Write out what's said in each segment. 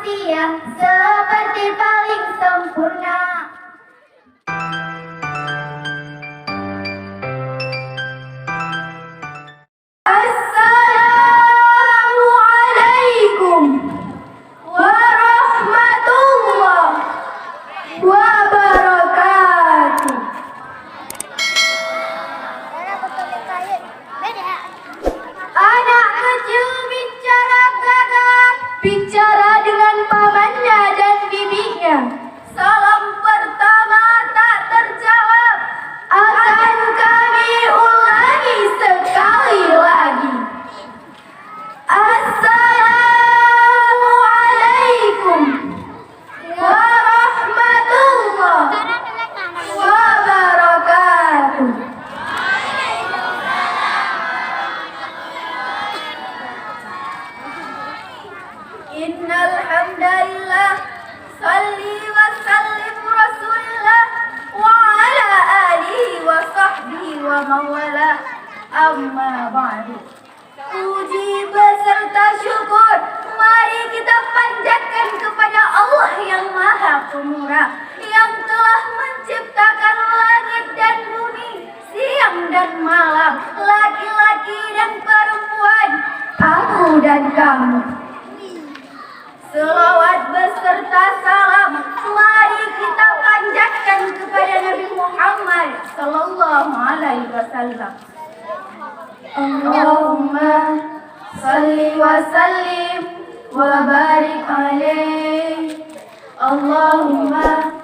manusia seperti paling sempurna. Assalamualaikum warahmatullahi wabarakatuh. Anak kecil bicara gagah, bicara dengan pamannya dan bibinya. Salam pertama tak terjawab, akan kami ulangi sekali lagi. Assalamualaikum warahmatullahi wabarakatuh. Innal hamdalillah, salli wa sallim rasulillah wa ala alihi wa sahbihi wa mawala, amma ba'du. Puji beserta syukur mari kita panjatkan kepada Allah yang Maha Pemurah, yang telah menciptakan langit dan bumi, siang dan malam, laki-laki dan perempuan, aku dan kamu. Selawat beserta salam mari kita panjatkan kepada Nabi Muhammad sallallahu alaihi wasallam. Allahumma salli wa sallim wa barik alaihi. Allahumma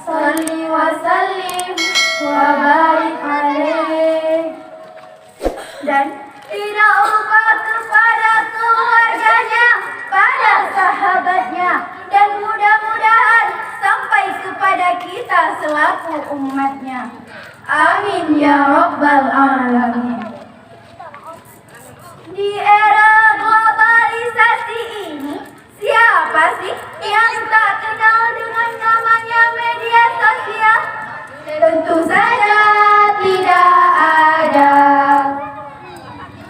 salli wa sallim wa barik alaihi. Dan tidak lupa kepada keluarganya, pada sahabatnya, dan mudah-mudahan sampai kepada kita selaku umatnya. Amin ya rabbal alamin. Di era globalisasi ini, siapa sih yang tak kenal dengan namanya media sosial? Tentu saja tidak ada.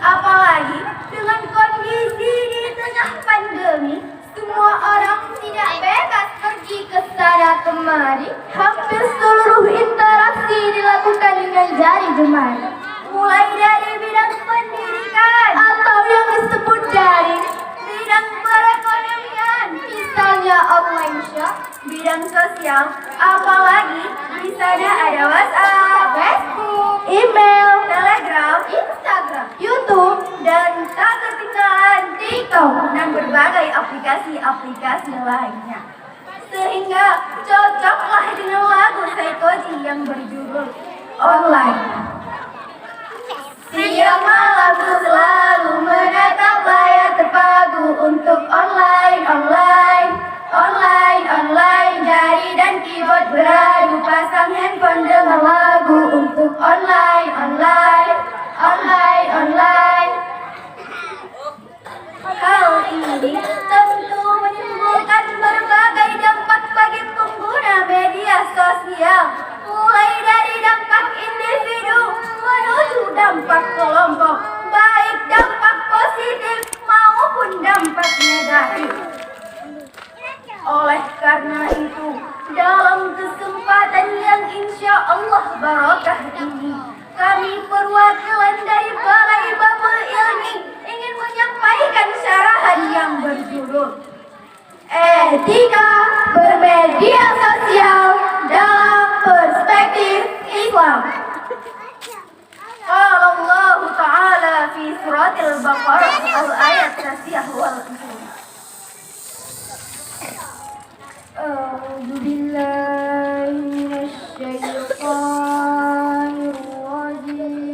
Apalagi dengan kondisi di tengah pandemi, semua orang tidak bebas pergi ke sana kemari. Hampir seluruh interaksi dilakukan dengan jari jemari. Mulai dari bidang pendidikan atau yang disebut daring, bidang perekonomian, misalnya online shop, bidang sosial, apalagi di sana ada WhatsApp, Facebook, email, Telegram, Instagram, YouTube, dan tak ketinggalan TikTok dan berbagai aplikasi-aplikasi lainnya. Sehingga cocoklah dengan lagu Saikoji yang berjudul Online. Siang malam ku selalu menatap layar terpadu untuk online, online, online, online. Jari dan keyboard beradu, pasang handphone dengar lagu untuk online, online, online, online. Hal ini tentu menimbulkan berbagai dampak bagi pengguna media sosial, mulai dari dampak individu menuju dampak kelompok, baik dampak positif maupun dampak negatif. Oleh karena itu, dalam kesempatan yang insya Allah barokah ini, kami perwakilan dari Balai Babul Ilmi ingin menyampaikan syarahan yang berjudul Etika Bermedia Sosial dalam Perspektif Islam. Qala Allah Ta'ala fi suratil Baqarah al-ayat 90. A'udzu billahi minasy syaithanir rajim.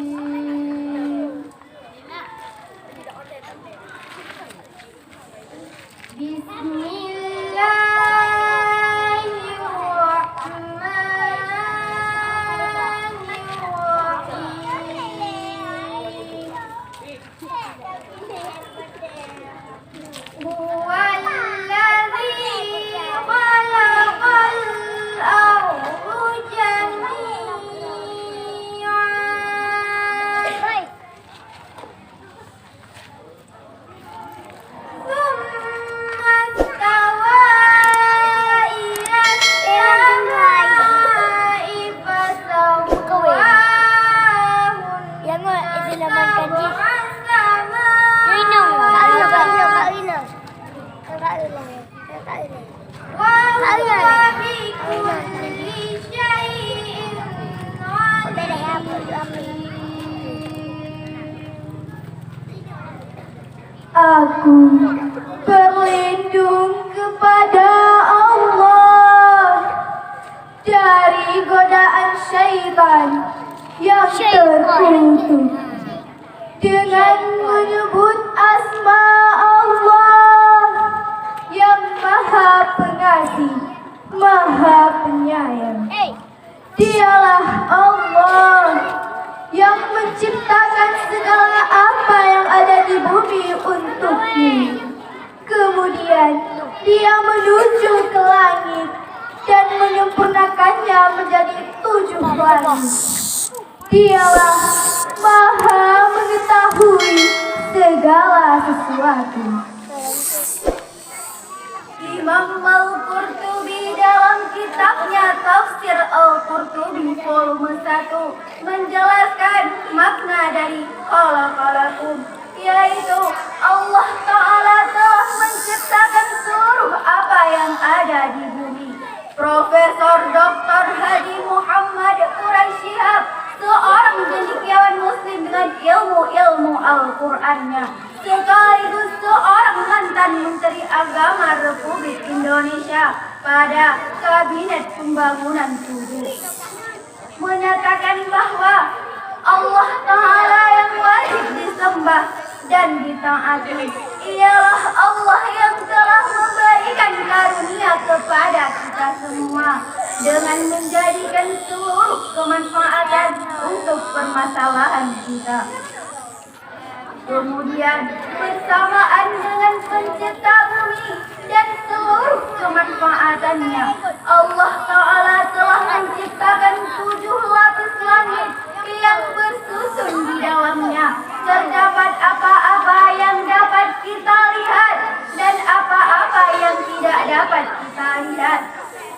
wa huwa bi kulli syai'in alim. Aku berlindung kepada Allah dari godaan syaitan yang terkutuk dengan menyebut asma Allah yang Maha Pengasih, Maha Penyayang. Dialah Allah yang menciptakan segala apa yang ada di bumi untuknya. Kemudian Dia menuju ke langit dan menyempurnakannya menjadi 7 langit. Dialah Maha mengetahui segala sesuatu. Imam Al-Qurtubi dalam kitabnya Tafsir Al-Qurtubi volume 1 menjelaskan makna dari khalaqalakum, yaitu Allah Ta'ala telah menciptakan seluruh apa yang ada di bumi. Profesor Dr. Haji Muhammad Quraisy Shihab, seorang cendekiawan muslim dengan ilmu Al-Qur'annya, sekaligus seorang mantan Menteri Agama Republik Indonesia pada Kabinet Pembangunan 7, menyatakan bahwa Allah Ta'ala yang wajib disembah dan ditaati ialah Allah yang telah memberikan karunia kepada kita semua dengan menjadikan seluruh kemanfaatan untuk permasalahan kita. Kemudian bersamaan dengan pencipta bumi dan seluruh kemanfaatannya, Allah Ta'ala telah menciptakan 7 lapis langit yang bersusun di dalamnya. Terdapat apa-apa yang dapat kita lihat dan apa-apa yang tidak dapat kita lihat.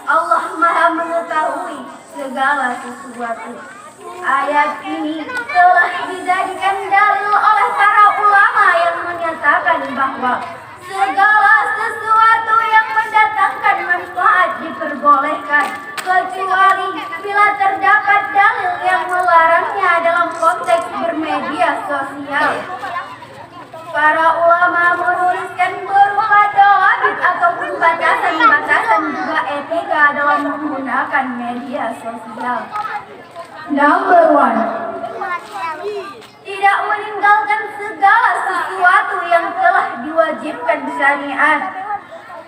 Allah Maha mengetahui segala sesuatu. Ayat ini telah dijadikan dalil oleh para ulama yang menyatakan bahwa segala sesuatu yang mendatangkan manfaat diperbolehkan, kecuali bila terdapat dalil yang melarangnya dalam konteks bermedia sosial. Para ulama menuliskan berupa dawabit ataupun batasan-batasan juga etika dalam menggunakan media sosial. Number 1, tidak meninggalkan segala sesuatu yang telah diwajibkan syariat.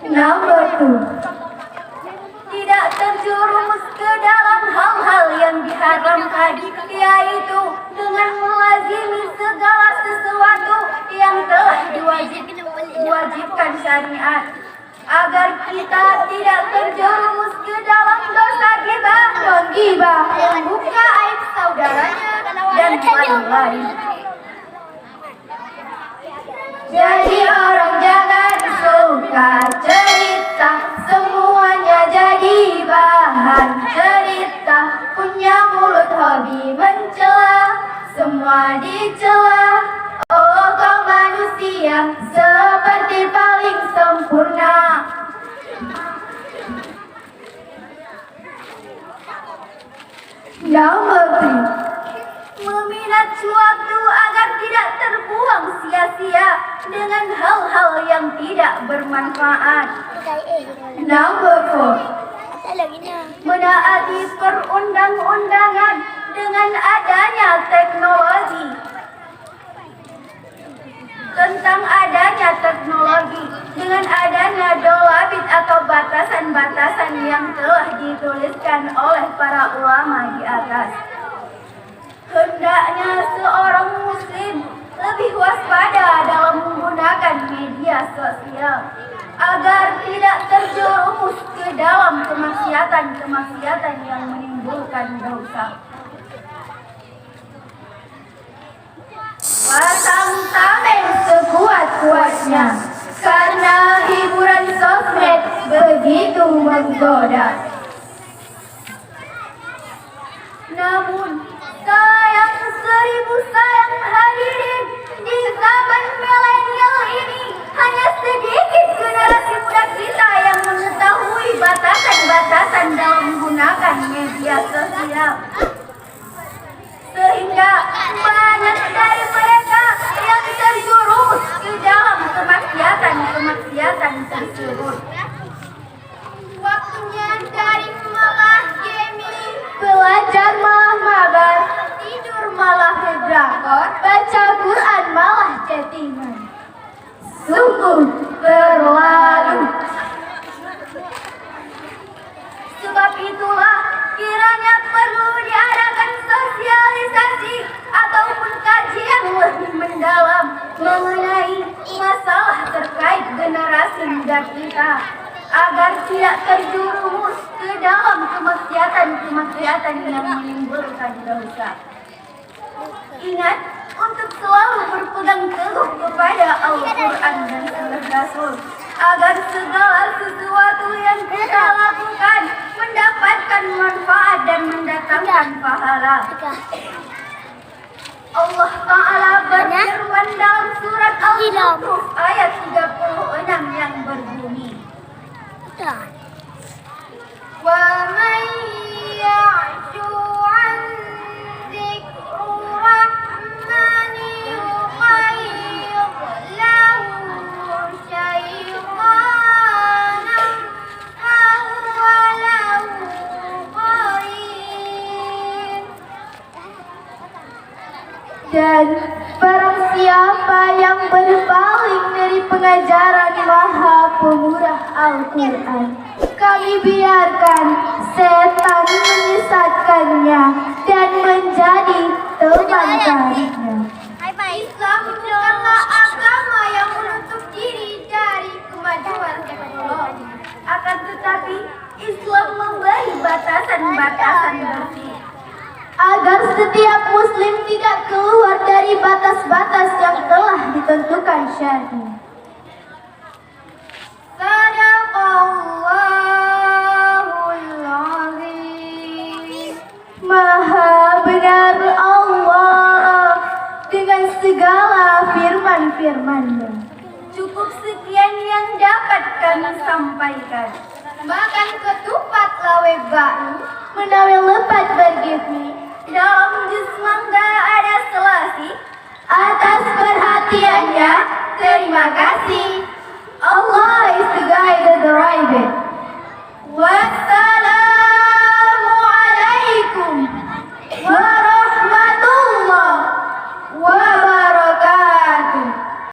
Number 2, tidak terjerumus ke dalam hal-hal yang diharamkan, yaitu dengan melazimi segala sesuatu yang telah diwajibkan syariat, agar kita tidak terjerumus ke dalam dosa ghibah, menggibah, membuka aib saudaranya, dan lain-lain. Jadi orang jangan suka cerita, semuanya jadi bahan cerita. Punya mulut hobi mencela, semua dicela. Oh kau manusia seperti paling sempurna. Nomor 3, meminat suatu agar tidak terbuang sia-sia dengan hal-hal yang tidak bermanfaat. Nomor 4, menaati perundang-undangan dengan adanya teknologi. Tentang adanya teknologi dengan adanya dolabit atau batasan-batasan yang telah dituliskan oleh para ulama di atas. Hendaknya seorang muslim lebih waspada dalam menggunakan media sosial agar tidak terjerumus ke dalam kemaksiatan-kemaksiatan yang menimbulkan dosa. Pasang tameng sekuat-kuatnya, karena hiburan sosmed begitu menggoda. Namun sayang 1000 sayang hadirin, di zaman milenial ini hanya sedikit generasi kita agar tidak terjerumus ke dalam kemaksiatan yang menimbulkan dosa. Ingat untuk selalu berpegang teguh kepada Al-Quran dan Sunnah Rasul agar segala sesuatu yang kita lakukan mendapatkan manfaat dan mendatangkan pahala. Allah Ta'ala berfirman dalam surat Al-Zukhruf ayat 36 yang berbunyi, wa man ya'shu 'an dzikri rahmani yukhayyid lahu syaittanan fahuwa lahu qarin. Dan barang siapa yang berpaling dari pengajaran Maha Pemurah Al-Quran, kami biarkan setan menyesatkannya dan menjadi teman karibnya. Islam bukanlah agama yang menutup diri dari kemajuan teknologi. Akan tetapi, Islam memberi batasan-batasan bersih agar setiap muslim tidak keluar dari batas-batas yang telah ditentukan syar'i. Sadaqallahul azim. Maha benar Allah dengan segala firman-firman-Nya. Cukup sekian yang dapat kami sampaikan. Makan ketupat lawe ba'u, menawi lepat bergizi. Dalam jus mangga ada selasi. Atas perhatiannya, terima kasih. Allah